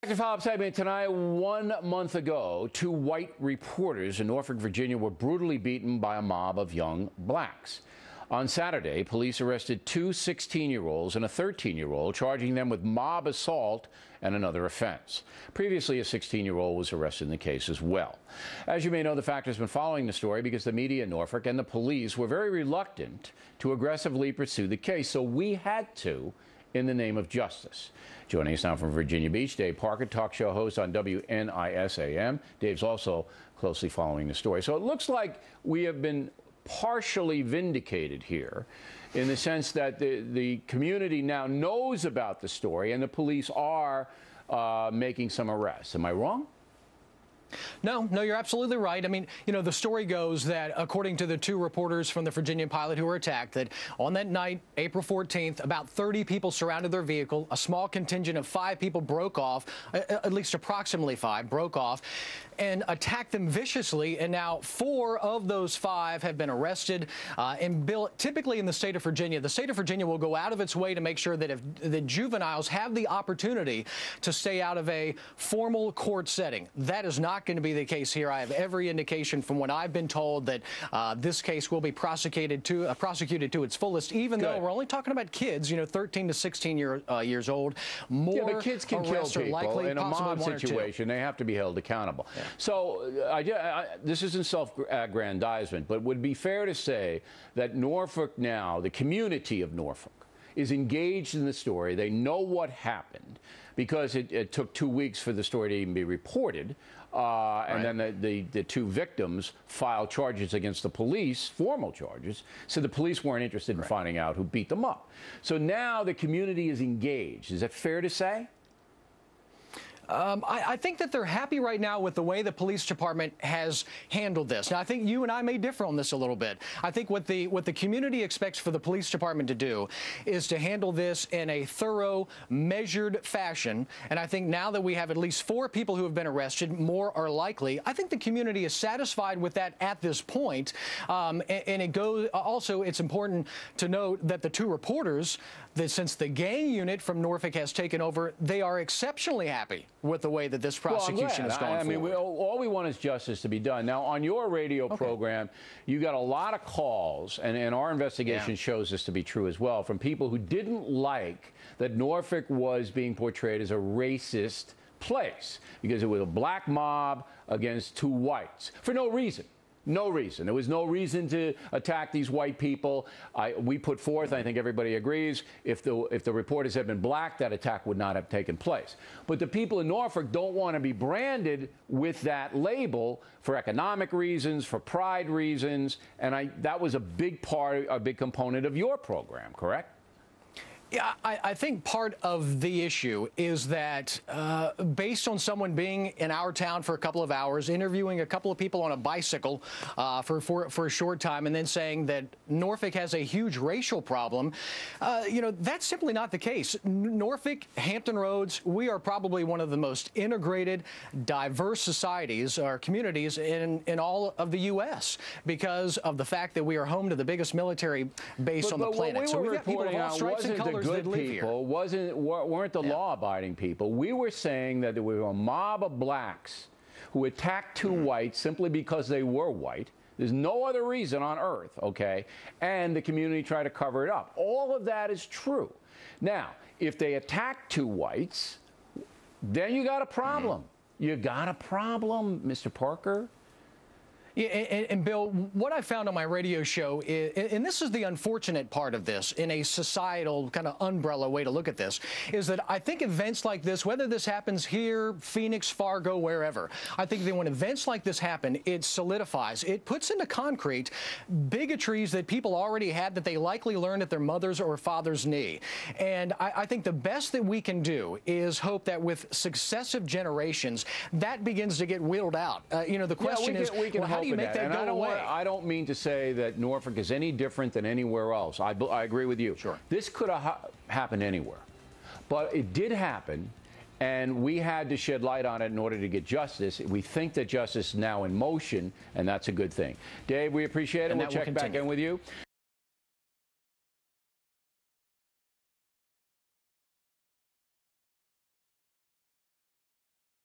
Follow-up segment tonight. 1 month ago, two white reporters in Norfolk, Virginia were brutally beaten by a mob of young blacks. On Saturday, police arrested two 16-year-olds and a 13-year-old, charging them with mob assault and another offense. Previously, a 16-year-old was arrested in the case as well. As you may know, the Factor has been following the story because the media in Norfolk and the police were very reluctant to aggressively pursue the case, so we had to in the name of justice. Joining us now from Virginia Beach, Dave Parker, talk show host on WNIS-AM. Dave's also closely following the story. So it looks like we have been partially vindicated here in the sense that the community now knows about the story and the police are making some arrests. Am I wrong? No, you're absolutely right. I mean, you know, the story goes that according to the two reporters from the Virginia Pilot who were attacked, that on that night, April 14th, about 30 people surrounded their vehicle. A small contingent of 5 people broke off, at least approximately 5 broke off, and attacked them viciously. And now 4 of those 5 have been arrested. And Bill, typically in the state of Virginia will go out of its way to make sure that if the juveniles have the opportunity to stay out of a formal court setting. That is not going to be the case here. I have every indication from what I've been told that this case will be prosecuted to its fullest, even though we're only talking about kids, you know, 13 to 16 years old. Yeah, but kids can kill people likely, in a mob situation. They have to be held accountable. Yeah. So this isn't self-aggrandizement, but would it be fair to say that Norfolk now, the community of Norfolk, is engaged in the story? They know what happened because it took 2 weeks for the story to even be reported. And then the two victims filed charges against the police, formal charges, so the police weren't interested in finding out who beat them up. So now the community is engaged. Is that fair to say? I think that they're happy right now with the way the police department has handled this. Now, I think you and I may differ on this a little bit. I think what the community expects for the police department to do is to handle this in a thorough, measured fashion. And I think now that we have at least 4 people who have been arrested, more are likely. I think the community is satisfied with that at this point. And it goes. Also, it's important to note that the two reporters, that since the gang unit from Norfolk has taken over, they are exceptionally happy with the way that this prosecution has gone forward. All we want is justice to be done. Now, on your radio program, you got a lot of calls, and our investigation shows this to be true as well, from people who didn't like that Norfolk was being portrayed as a racist place because it was a black mob against 2 whites for no reason. No reason. There was no reason to attack these white people. We put forth, I think everybody agrees, if the reporters had been black, that attack would not have taken place. But the people in Norfolk don't want to be branded with that label for economic reasons, for pride reasons, and that was a big component of your program, correct? Yeah, I think part of the issue is that based on someone being in our town for a couple of hours, interviewing a couple of people on a bicycle for a short time, and then saying that Norfolk has a huge racial problem, you know, that's simply not the case. Norfolk, Hampton Roads, we are probably one of the most integrated, diverse societies or communities in all of the U.S. because of the fact that we are home to the biggest military base on the planet. So we've got people of all stripes and colors. Good people weren't the law-abiding people. We were saying that there were a mob of blacks who attacked 2 whites simply because they were white. There's no other reason on earth, okay? And the community tried to cover it up. All of that is true. Now, if they attack 2 whites, then you got a problem. You got a problem, Mr. Parker. Yeah, and Bill, what I found on my radio show is, and this is the unfortunate part of this, in a societal kind of umbrella way to look at this, is that I think events like this, whether this happens here, Phoenix, Fargo, wherever, I think that when events like this happen, it solidifies, it puts into concrete bigotries that people already had that they likely learned at their mother's or father's knee. And I think the best that we can do is hope that with successive generations, that begins to get wheeled out. You know, the question is, well, how do you make that go away? I don't mean to say that Norfolk is any different than anywhere else. I agree with you. Sure. This could have happened anywhere. But it did happen, and we had to shed light on it in order to get justice. We think that justice is now in motion, and that's a good thing. Dave, we appreciate it. We'll check back in with you.